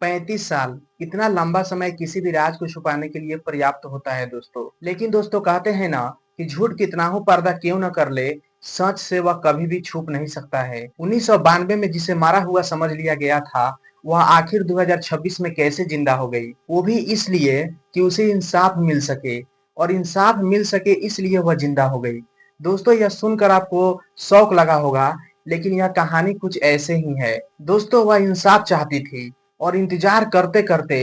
35 साल इतना लंबा समय किसी भी राज को छुपाने के लिए पर्याप्त होता है दोस्तों। लेकिन दोस्तों कहते हैं ना कि झूठ कितना हो पर्दा क्यों न कर ले, सच से वह कभी भी छुप नहीं सकता है। 1992 में जिसे मारा हुआ समझ लिया गया था, वह आखिर 2026 में कैसे जिंदा हो गई? वो भी इसलिए कि उसे इंसाफ मिल सके, और इंसाफ मिल सके इसलिए वह जिंदा हो गई। दोस्तों यह सुनकर आपको शौक लगा होगा, लेकिन यह कहानी कुछ ऐसे ही है। दोस्तों वह इंसाफ चाहती थी और इंतजार करते करते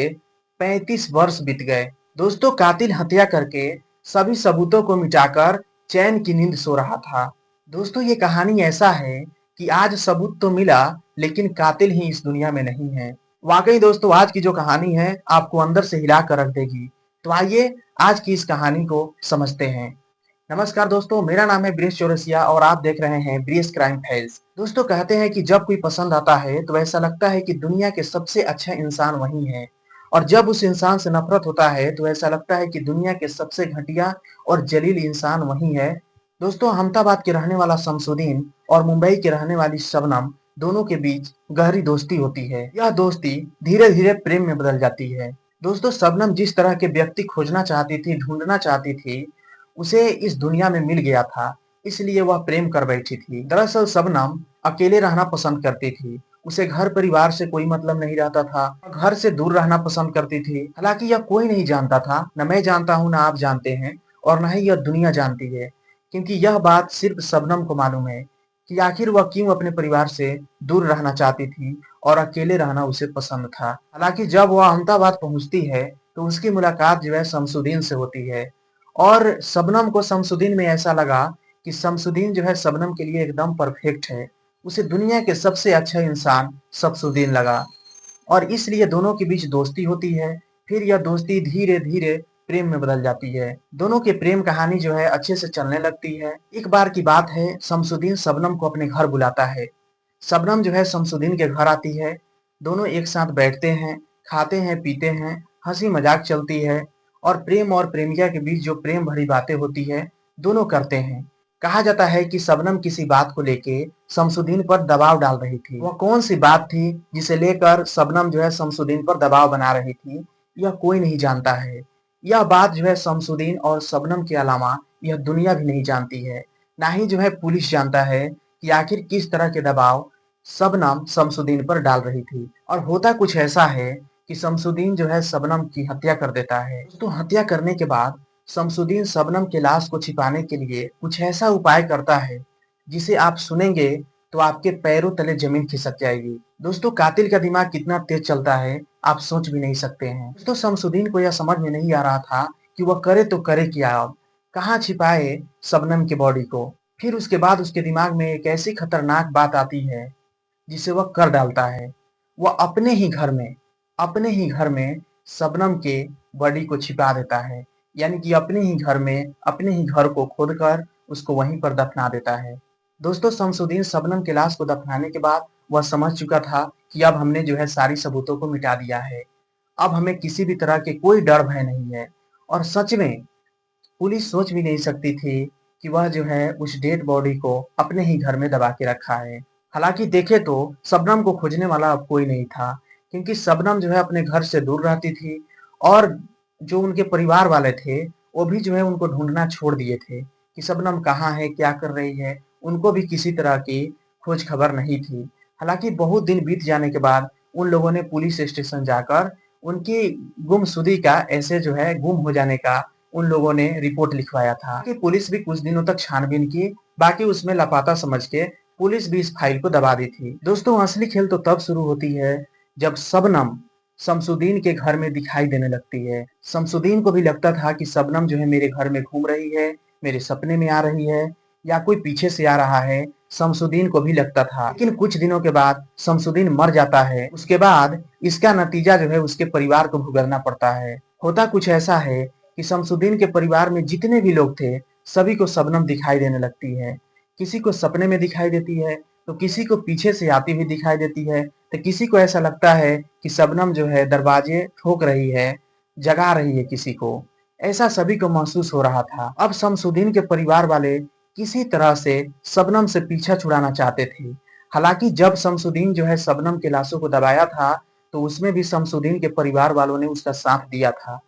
35 वर्ष बीत गए। दोस्तों कातिल हत्या करके सभी सबूतों को मिटाकर चैन की नींद सो रहा था। दोस्तों ये कहानी ऐसा है कि आज सबूत तो मिला, लेकिन कातिल ही इस दुनिया में नहीं है। वाकई दोस्तों आज की जो कहानी है आपको अंदर से हिला कर रख देगी। तो आइए आज की इस कहानी को समझते हैं। नमस्कार दोस्तों, मेरा नाम है ब्रिजेश चौरसिया और आप देख रहे हैं ब्रिजेश क्राइम फाइल्स। दोस्तों कहते हैं कि जब कोई पसंद आता है तो ऐसा लगता है कि दुनिया के सबसे अच्छा इंसान वही है, और जब उस इंसान से नफरत होता है तो ऐसा लगता है कि दुनिया के सबसे घटिया और जलील इंसान वही है। दोस्तों अहमदाबाद के रहने वाला शमसुद्दीन और मुंबई के रहने वाली शबनम, दोनों के बीच गहरी दोस्ती होती है। यह दोस्ती धीरे धीरे प्रेम में बदल जाती है। दोस्तों शबनम जिस तरह के व्यक्ति खोजना चाहती थी, ढूंढना चाहती थी, उसे इस दुनिया में मिल गया था, इसलिए वह प्रेम कर बैठी थी। दरअसल शबनम अकेले रहना पसंद करती थी। उसे घर परिवार से कोई मतलब नहीं रहता था, घर से दूर रहना पसंद करती थी। हालांकि यह कोई नहीं जानता था, न मैं जानता हूँ, न आप जानते हैं, और न ही यह दुनिया जानती है, क्योंकि यह बात सिर्फ शबनम को मालूम है कि आखिर वह क्यों अपने परिवार से दूर रहना चाहती थी और अकेले रहना उसे पसंद था। हालांकि जब वह अहमदाबाद पहुंचती है तो उसकी मुलाकात जो है शमसुद्दीन से होती है, और शबनम को शमसुद्दीन में ऐसा लगा कि शमसुद्दीन जो है शबनम के लिए एकदम परफेक्ट है। उसे दुनिया के सबसे अच्छा इंसान शमसुद्दीन लगा, और इसलिए दोनों के बीच दोस्ती होती है। फिर यह दोस्ती धीरे धीरे प्रेम में बदल जाती है। दोनों के प्रेम कहानी जो है अच्छे से चलने लगती है। एक बार की बात है, शमसुद्दीन शबनम को अपने घर बुलाता है। शबनम जो है शमसुद्दीन के घर आती है। दोनों एक साथ बैठते हैं, खाते हैं, पीते हैं, हंसी मजाक चलती है, और प्रेम और प्रेमिका के बीच जो प्रेम भरी बातें होती है दोनों करते हैं। कहा जाता है कि शबनम किसी बात को लेके शमसुद्दीन पर दबाव डाल रही थी। वह कौन सी बात थी जिसे लेकर शबनम जो है शमसुद्दीन पर दबाव बना रही थी, यह कोई नहीं जानता है। यह बात जो है शमसुद्दीन और शबनम के अलावा यह दुनिया भी नहीं जानती है। ना ही जो है पुलिस जानता है कि आखिर किस तरह के दबाव शबनम शमसुद्दीन पर डाल रही थी। और होता कुछ ऐसा है कि शमसुद्दीन जो है शबनम की हत्या कर देता है। तो हत्या करने के बाद शमसुद्दीन शबनम के लाश को छिपाने के लिए कुछ ऐसा उपाय करता है जिसे आप सुनेंगे तो आपके पैरों तले जमीन खिसक जाएगी। दोस्तों कातिल का दिमाग कितना तेज चलता है आप सोच भी नहीं सकते हैं। दोस्तों शमसुद्दीन को यह समझ में नहीं आ रहा था कि वह करे तो करे क्या, अब कहाँ छिपाए शबनम के बॉडी को। फिर उसके बाद उसके दिमाग में एक ऐसी खतरनाक बात आती है जिसे वह कर डालता है। वह अपने ही घर में शबनम के बॉडी को छिपा देता है, यानी कि अपने ही घर में अपने ही घर को खोदकर उसको वहीं पर दफना देता है। दोस्तों शमसुद्दीन शबनम के लाश को दफनाने के बाद वह समझ चुका था कि अब हमने जो है सारी सबूतों को मिटा दिया है। अब हमें किसी भी तरह के कोई डर भय नहीं है। और सच में पुलिस सोच भी नहीं सकती थी कि वह जो है उस डेड बॉडी को अपने ही घर में दबा के रखा है। हालांकि देखे तो शबनम को खोजने वाला अब कोई नहीं था, क्योंकि शबनम जो है अपने घर से दूर रहती थी, और जो उनके परिवार वाले थे वो भी जो है उनको ढूंढना छोड़ दिए थे कि शबनम कहाँ है, क्या कर रही है। उनको भी किसी तरह की खोज खबर नहीं थी। हालांकि बहुत दिन बीत जाने के बाद उन लोगों ने पुलिस स्टेशन जाकर उनकी गुमशुदगी का, ऐसे जो है गुम हो जाने का, उन लोगों ने रिपोर्ट लिखवाया था कि पुलिस भी कुछ दिनों तक छानबीन की, बाकी उसमें लापता समझ के पुलिस भी इस फाइल को दबा दी थी। दोस्तों असली खेल तो तब शुरू होती है जब शबनम शमसुद्दीन के घर में दिखाई देने लगती है। शमसुद्दीन को भी लगता था कि शबनम जो है मेरे घर में घूम रही है, मेरे सपने में आ रही है, या कोई पीछे से आ रहा है। शमसुद्दीन को भी लगता था, लेकिन कुछ दिनों के बाद शमसुद्दीन मर जाता है। उसके बाद इसका नतीजा जो है उसके परिवार को भुगतना पड़ता है। होता कुछ ऐसा है कि शमसुद्दीन के परिवार में जितने भी लोग थे सभी को शबनम दिखाई देने लगती है। किसी को सपने में दिखाई देती है, तो किसी को पीछे से आती हुई दिखाई देती है, तो किसी को ऐसा लगता है कि शबनम जो है दरवाजे ठोक रही है, जगा रही है किसी को। ऐसा सभी को महसूस हो रहा था। अब शमसुद्दीन के परिवार वाले किसी तरह से शबनम से पीछा छुड़ाना चाहते थे। हालांकि जब शमसुद्दीन जो है शबनम के लाशों को दबाया था तो उसमें भी शमसुद्दीन के परिवार वालों ने उसका साथ दिया था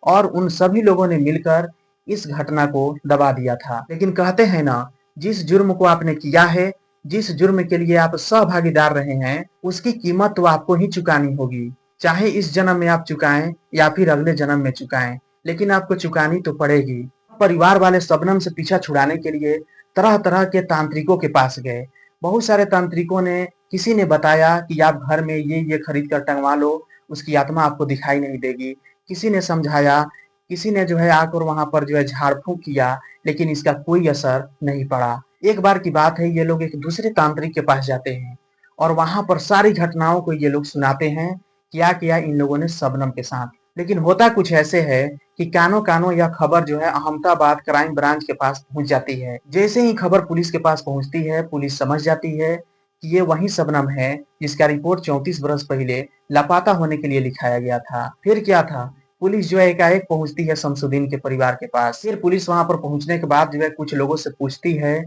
और उन सभी लोगों ने मिलकर इस घटना को दबा दिया था। लेकिन कहते हैं ना, जिस जुर्म को आपने किया है, जिस जुर्म के लिए आप सहभागीदार रहे हैं, उसकी कीमत तो आपको ही चुकानी होगी। चाहे इस जन्म में आप चुकाएं या फिर अगले जन्म में चुकाएं, लेकिन आपको चुकानी तो पड़ेगी। परिवार वाले शबनम से पीछा छुड़ाने के लिए तरह तरह के तांत्रिकों के पास गए। बहुत सारे तांत्रिकों ने, किसी ने बताया कि आप घर में ये खरीद कर टंगवा लो, उसकी आत्मा आपको दिखाई नहीं देगी। किसी ने समझाया, किसी ने जो है आकर वहां पर जो है झाड़ फूक किया, लेकिन इसका कोई असर नहीं पड़ा। एक बार की बात है, ये लोग एक दूसरे तांत्रिक के पास जाते हैं और वहां पर सारी घटनाओं को ये लोग सुनाते हैं, क्या किया इन लोगों ने शबनम के साथ। लेकिन होता कुछ ऐसे है कि कानो कानो यह खबर जो है अहमदाबाद क्राइम ब्रांच के पास पहुंच जाती है। जैसे ही खबर पुलिस के पास पहुंचती है, पुलिस समझ जाती है कि ये वही शबनम है जिसका रिपोर्ट 34 बरस पहले लापता होने के लिए लिखाया गया था। फिर क्या था, पुलिस जो है एकाएक पहुंचती है शमसुद्दीन के परिवार के पास। फिर पुलिस वहां पर पहुंचने के बाद जो है कुछ लोगों से पूछती है,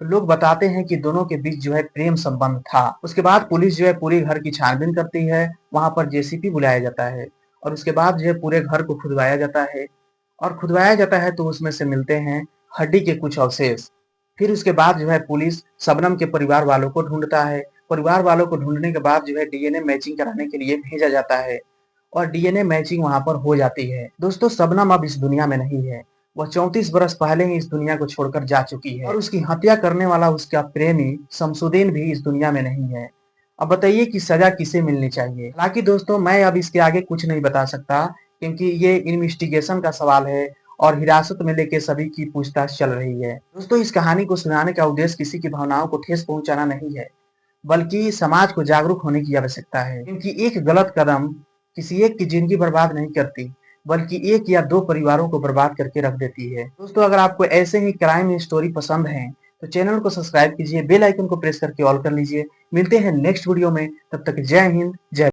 तो लोग बताते हैं कि दोनों के बीच जो है प्रेम संबंध था। उसके बाद पुलिस जो है पूरे घर की छानबीन करती है, वहां पर जेसीपी बुलाया जाता है और उसके बाद जो है पूरे घर को खुदवाया जाता है। और खुदवाया जाता है तो उसमें से मिलते हैं हड्डी के कुछ अवशेष। फिर उसके बाद जो है पुलिस शबनम के परिवार वालों को ढूंढता है। परिवार वालों को ढूंढने के बाद जो है डीएनए मैचिंग कराने के लिए भेजा जाता है और डीएनए मैचिंग वहां पर हो जाती है। दोस्तों, शबनम अब इस दुनिया में नहीं है। वह 34 बरस पहले ही इस दुनिया को छोड़कर जा चुकी है और उसकी हत्या करने वाला उसका प्रेमी शमसुद्दीन भी इस दुनिया में नहीं है। अब बताइए कि सजा किसे मिलनी चाहिए। हालांकि दोस्तों, मैं अब इसके आगे कुछ नहीं बता सकता, क्योंकि ये इन्वेस्टिगेशन का सवाल है और हिरासत में लेके सभी की पूछताछ चल रही है। दोस्तों, इस कहानी को सुनाने का उद्देश्य किसी की भावनाओं को ठेस पहुंचाना नहीं है, बल्कि समाज को जागरूक होने की आवश्यकता है। क्योंकि एक गलत कदम किसी एक की जिंदगी बर्बाद नहीं करती, बल्कि एक या दो परिवारों को बर्बाद करके रख देती है। दोस्तों, अगर आपको ऐसे ही क्राइम स्टोरी पसंद है तो चैनल को सब्सक्राइब कीजिए, बेल आइकन को प्रेस करके ऑल कर लीजिए। मिलते हैं नेक्स्ट वीडियो में, तब तक जय हिंद, जय